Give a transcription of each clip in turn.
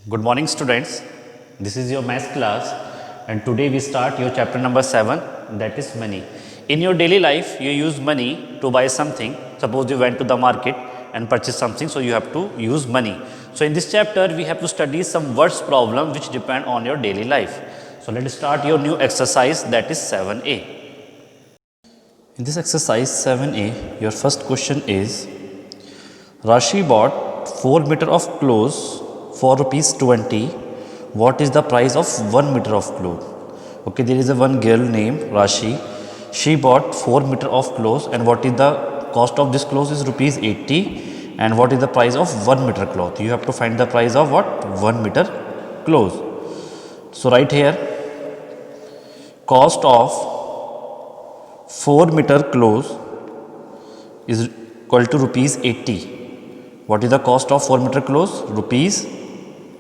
Good morning students, this is your math class and today we start your chapter number 7, that is money. In your daily life you use money to buy something. Suppose you went to the market and purchase something, so you have to use money. So in this chapter we have to study some words problem which depend on your daily life. So let us start your new exercise, that is 7a. In this exercise 7a, your first question is Rashi bought 4 meter of clothes for rupees 20. What is the price of 1 meter of clothes? Okay, there is a one girl named Rashi. She bought 4 meter of clothes, and what is the cost of this clothes is rupees 80. And what is the price of 1 meter cloth? You have to find the price of what? 1 meter clothes. So right here, cost of 4 meter clothes is equal to rupees 80. What is the cost of 4 meter clothes? Rupees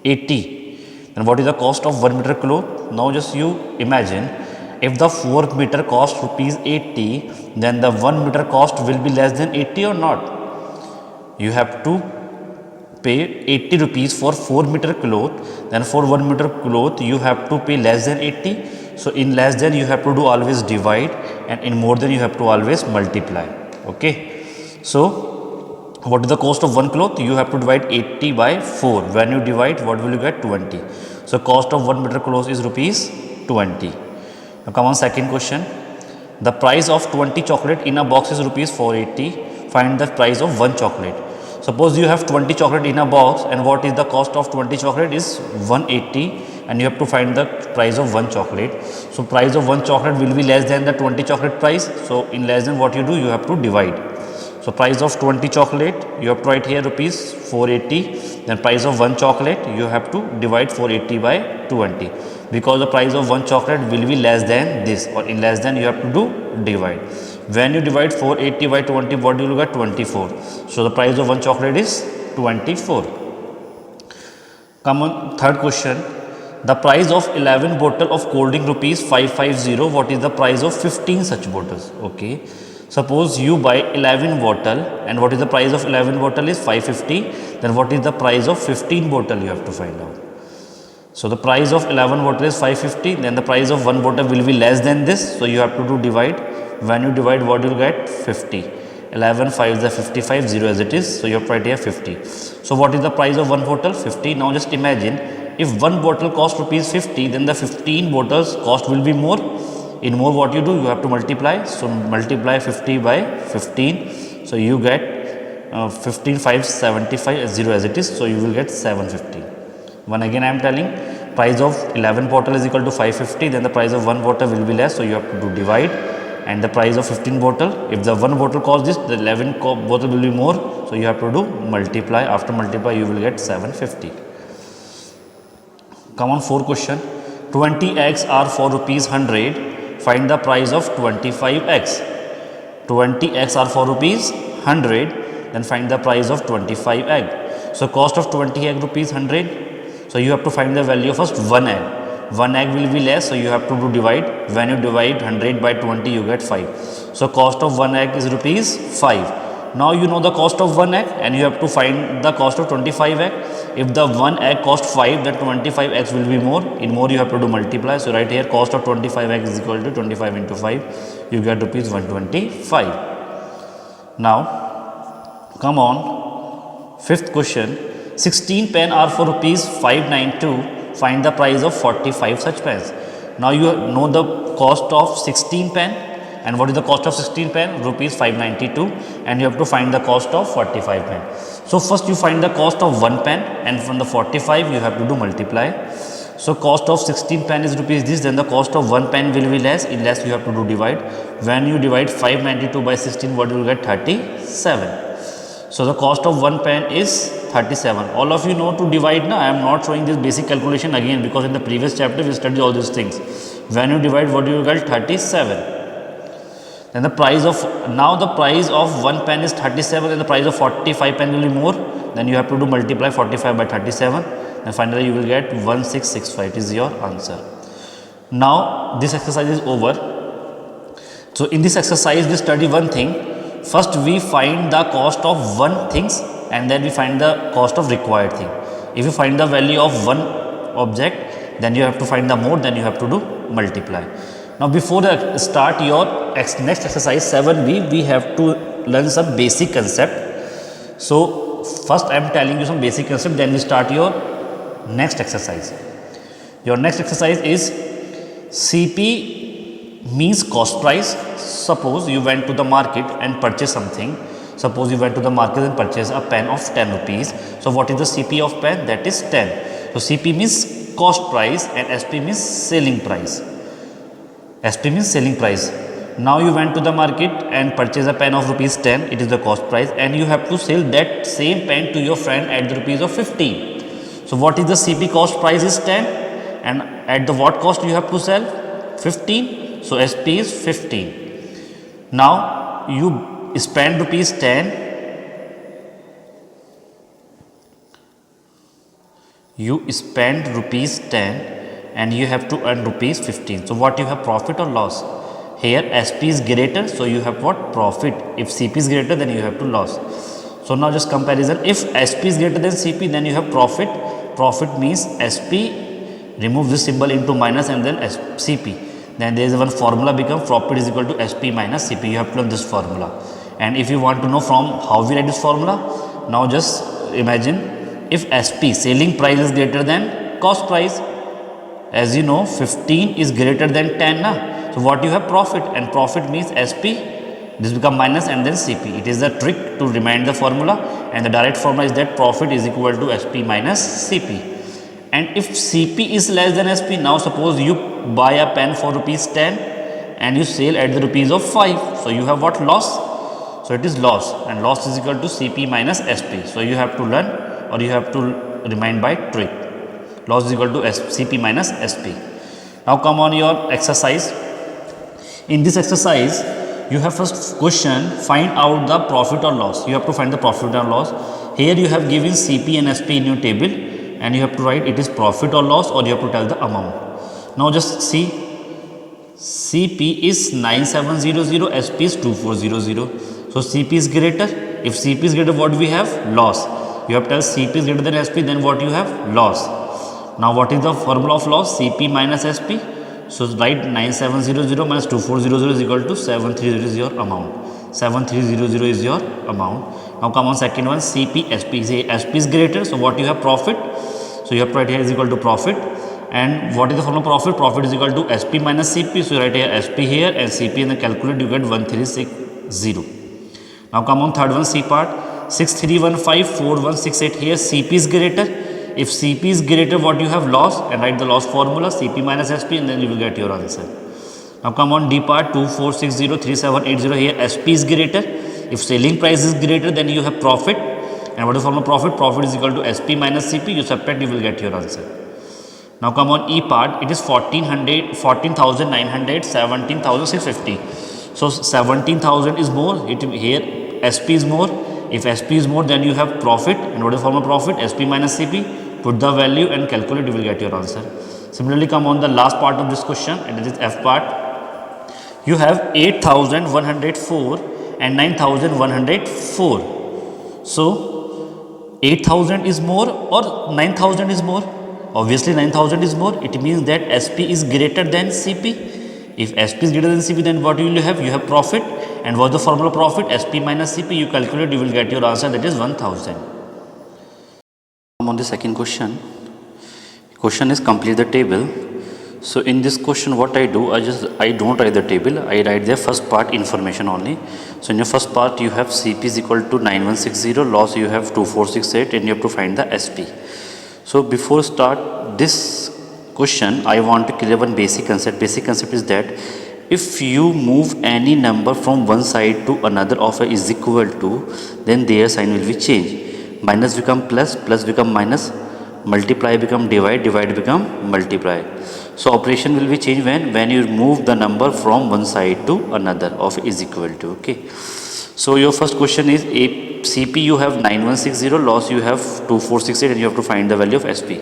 80. And what is the cost of 1 meter cloth? Now just you imagine, if the 4 meter cost rupees 80, then the 1 meter cost will be less than 80 or not? You have to pay 80 rupees for 4 meter cloth, then for 1 meter cloth you have to pay less than 80. So in less than you have to do always divide, and in more than you have to always multiply. Okay. So what is the cost of one cloth? You have to divide 80 by 4. When you divide, what will you get? 20. So cost of 1 meter cloth is rupees 20. Now come on, second question. The price of 20 chocolate in a box is rupees 480. Find the price of one chocolate. Suppose you have 20 chocolate in a box, and what is the cost of 20 chocolate is 180, and you have to find the price of one chocolate. So price of one chocolate will be less than the 20 chocolate price. So in less than, what you do, you have to divide. So price of 20 chocolate, you have to write here rupees 480. Then price of one chocolate, you have to divide 480 by 20. Because the price of one chocolate will be less than this, or in less than you have to do divide. When you divide 480 by 20, what do you get? 24. So the price of one chocolate is 24. Come on, third question. The price of 11 bottle of cold drink rupees 550. What is the price of 15 such bottles? Okay. Suppose you buy 11 bottle, and what is the price of 11 bottle is 550. Then what is the price of 15 bottle? You have to find out. So the price of 11 bottle is 550. Then the price of one bottle will be less than this. So you have to do divide. When you divide, what do you get? 50. 11 5 is 55, 0 as it is. So you have to write here 50. So what is the price of one bottle? 50. Now just imagine, if one bottle cost rupees 50, then the 15 bottles cost will be more. In more, what you do, you have to multiply. So multiply 50 by 15. So you get 15 5 75, 0 as it is. So you will get 750. One again I am telling, price of 11 bottle is equal to 550. Then the price of one bottle will be less. So you have to do divide. And the price of 15 bottle, if the one bottle cost this, the 11 bottle will be more. So you have to do multiply. After multiply, you will get 750. Come on, fourth question. 20 eggs are for rupees 100. Find the price of 25 eggs. 20 eggs are for rupees 100. Then find the price of 25 egg. So cost of 20 egg rupees 100. So you have to find the value of first one egg. One egg will be less, so you have to do divide. When you divide 100 by 20, you get 5. So cost of one egg is rupees 5. Now you know the cost of one egg, and you have to find the cost of 25 egg. If the one egg cost 5, then 25 eggs will be more. In more, you have to do multiply. So right here, cost of 25 eggs is equal to 25 into 5. You get rupees 125. Now, come on, fifth question. 16 pen are for rupees 592. Find the price of 45 such pens. Now you know the cost of 16 pen, and what is the cost of 16 pen? Rupees 592, and you have to find the cost of 45 pen. So first you find the cost of one pen, and from the 45 you have to do multiply. So cost of 16 pen is rupees this, then the cost of one pen will be less. In less you have to do divide. When you divide 592 by 16, what you will get? 37. So the cost of one pen is 37. All of you know to divide. Now I am not showing this basic calculation again, because in the previous chapter we studied all these things. When you divide, what do you get? 37. Then the price of, now the price of one pen is 37, and the price of 45 pen will be more. Then you have to do multiply 45 by 37, and finally you will get 1665. It is your answer. Now this exercise is over. So in this exercise we study one thing. First we find the cost of one things, and then we find the cost of required thing. If you find the value of one object, then you have to find the mode, then you have to do multiply. Now before the start your next exercise 7b, we have to learn some basic concept. So first I am telling you some basic concept, then we start your next exercise. Your next exercise is CP means cost price. Suppose you went to the market and purchased something. Suppose you went to the market and purchased a pen of 10 rupees. So what is the CP of pen? That is 10. So CP means cost price and SP means selling price. SP means selling price. Now you went to the market and purchased a pen of rupees 10, it is the cost price, and you have to sell that same pen to your friend at the rupees of 15. So what is the CP? Cost price is 10 and at the what cost you have to sell? 15. So SP is 15. Now you spend rupees 10, you spend rupees 10 and you have to earn rupees 15. So what you have, profit or loss? Here SP is greater, so you have what? Profit. If CP is greater, then you have to loss. So now just comparison, if SP is greater than CP, then you have profit. Profit means SP, remove this symbol into minus and then CP. Then there is one formula become profit is equal to SP minus CP. You have to learn this formula. And if you want to know from how we write this formula, now just imagine if SP, selling price, is greater than cost price. As you know, 15 is greater than 10 na? So what you have? Profit, and profit means SP, this become minus and then CP. It is a trick to remind the formula, and the direct formula is that profit is equal to SP minus CP. And if CP is less than SP, now suppose you buy a pen for rupees 10 and you sell at the rupees of 5. So you have what? Loss. So it is loss, and loss is equal to CP minus SP. So you have to learn, or you have to remind by trick. Loss is equal to CP minus SP. Now come on your exercise. In this exercise, you have first question, find out the profit or loss. You have to find the profit or loss. Here you have given CP and SP in your table, and you have to write it is profit or loss, or you have to tell the amount. Now just see, CP is 9700, SP is 2400. So CP is greater. If CP is greater, what we have? Loss. You have to tell CP is greater than SP, then what you have? Loss. Now what is the formula of loss? CP minus SP. So write 9700 minus 2400 is equal to 7300 is your amount. 7300 is your amount. Now come on second one, CP, SP. Say SP is greater, so what you have? Profit. So you have to write here is equal to profit. And what is the formula of profit? Profit is equal to SP minus CP. So you write here SP here and CP in the calculate, you get 1360. Now come on third one, C part. 6315 4168. Here CP is greater. If CP is greater, what you have? Loss, and write the loss formula CP minus SP, and then you will get your answer. Now come on D part, 2460 3780. Here SP is greater. If selling price is greater, then you have profit. And what is the formula of profit? Profit is equal to SP minus CP. You subtract, you will get your answer. Now come on E part, it is 1400, 14,900, 17,650. So 17,000 is more. Here SP is more. If SP is more, then you have profit. And what is the formula of profit? SP minus CP. Put the value and calculate, you will get your answer. Similarly, come on the last part of this question, and it is F part. You have 8,104 and 9,104. So 8,000 is more or 9,000 is more? Obviously 9,000 is more. It means that SP is greater than CP. If SP is greater than CP, then what you will have? You have profit. And what's the formula of profit? SP minus CP. You calculate, you will get your answer, that is 1,000. On the second question is complete the table. So in this question, what I do, I don't write the table. I write the first part information only. So in your first part, you have CP is equal to 9160, loss you have 2468, and you have to find the SP. So before start this question, I want to clear one basic concept. Basic concept is that if you move any number from one side to another of a is equal to, then their sign will be changed. Minus become plus, plus become minus, multiply become divide, divide become multiply. So operation will be changed when you move the number from one side to another of is equal to. Okay. So your first question is CP you have 9160, loss you have 2468, and you have to find the value of SP.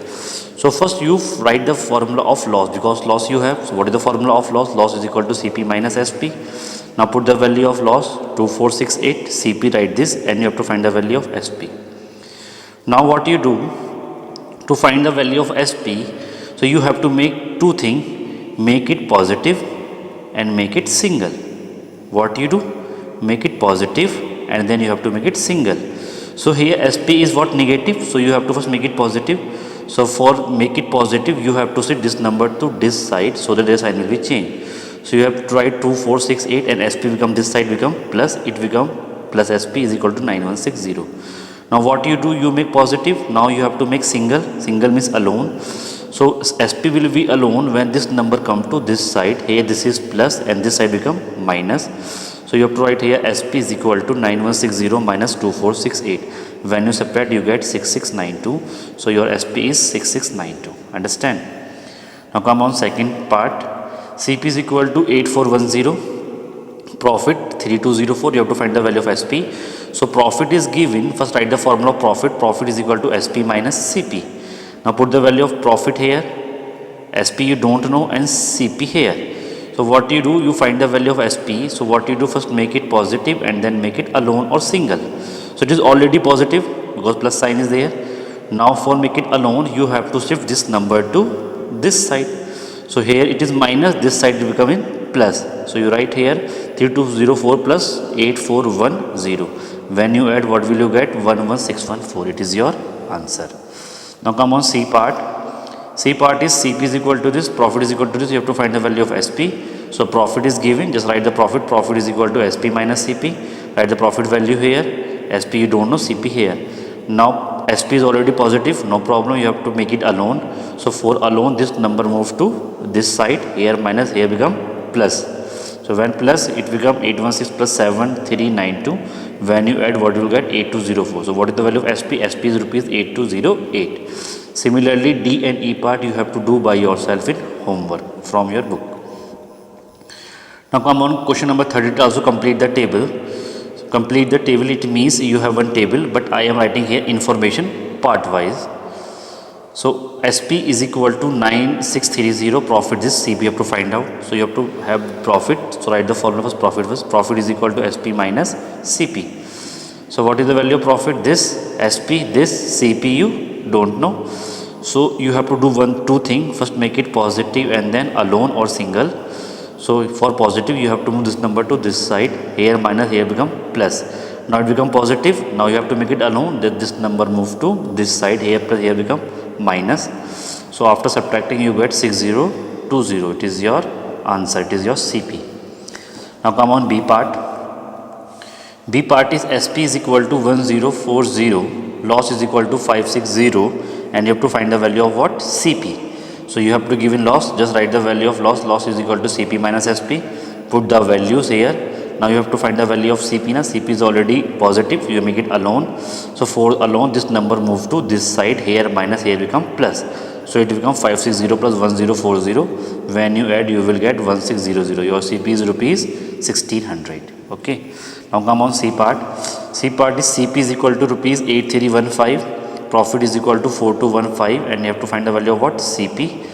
So first you write the formula of loss, because loss you have. So what is the formula of loss? Loss is equal to CP minus SP. Now put the value of loss 2468, CP, write this, and you have to find the value of SP. Now what you do, To find the value of SP, so you have to make two things, make it positive and make it single. What you do? Make it positive and then you have to make it single. So here SP is what? Negative, so you have to first make it positive. So for make it positive, you have to set this number to this side so that their sign will be changed. So you have to write 2, 4, 6, 8 and SP become this side become plus, it become plus SP is equal to 9160. Now what you do? You make positive, now you have to make single, single means alone. So SP will be alone when this number come to this side, here this is plus and this side become minus. So you have to write here SP is equal to 9160 minus 2468. When you subtract, you get 6692. So your SP is 6692. Understand? Now come on second part. CP is equal to 8410. Profit 3204. You have to find the value of SP. So profit is given. First write the formula of profit. Profit is equal to SP minus CP. Now put the value of profit here. SP you don't know and CP here. So what you do? You find the value of SP. So what you do? First make it positive and then make it alone or single. So it is already positive because plus sign is there. Now for make it alone, you have to shift this number to this side. So here it is minus, this side will become in plus. So you write here 3204 plus 8410. When you add, what will you get? 11614. It is your answer. Now come on C part. C part is CP is equal to this, profit is equal to this. You have to find the value of SP. So profit is given, just write the profit. Profit is equal to SP minus CP. Write the profit value here. SP you don't know, CP here. Now SP is already positive, no problem. You have to make it alone. So for alone, this number move to this side. Here minus, here become plus. So when plus, it become 816 plus 7392. When you add, what you will get? 8204. So what is the value of SP? SP is rupees 8208. Similarly, D and E part you have to do by yourself in homework from your book. Now come on question number 30. Also complete the table. So complete the table, it means you have one table, but I am writing here information part wise. So SP is equal to 9630. Profit is CP, you have to find out. So you have to have profit. So write the formula first. Profit first. Profit is equal to SP minus CP. So what is the value of profit? This SP, this CP you don't know. So you have to do two things. First make it positive and then alone or single. So for positive, you have to move this number to this side. Here minus, here become plus. Now it become positive. Now you have to make it alone. That this number move to this side. Here plus, here become minus. So after subtracting, you get 6020. It is your answer. It is your CP. Now come on B part. B part is SP is equal to 1040. Loss is equal to 560, and you have to find the value of what? CP. So you have to give in loss, just write the value of loss. Loss is equal to CP minus SP. Put the values here. Now you have to find the value of CP. Now CP is already positive, you make it alone. So for alone, this number move to this side. Here minus, here become plus. So it becomes 560 plus 1040. When you add, you will get 1600. Your CP is rupees 1600. Okay. Now come on C part. C part is CP is equal to rupees 8315. Profit is equal to 4215, and you have to find the value of what? CP.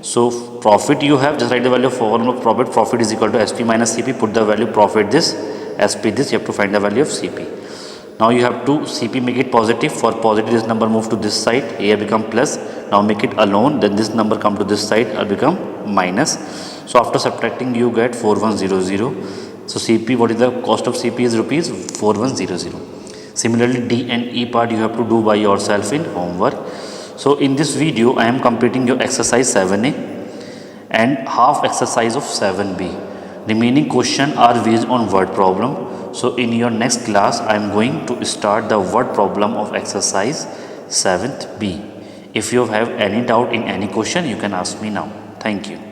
So profit you have, just write the value of formula of profit. Profit is equal to SP minus CP. Put the value profit this, SP this. You have to find the value of CP. Now you have to CP make it positive. For positive, this number move to this side. Here become plus. Now make it alone. Then this number come to this side or become minus. So after subtracting, you get 4100. So CP, what is the cost of CP is rupees 4100. Similarly, D and E part you have to do by yourself in homework. So in this video, I am completing your exercise 7A and half exercise of 7B. Remaining question are based on word problem. So in your next class, I am going to start the word problem of exercise 7th B. If you have any doubt in any question, you can ask me now. Thank you.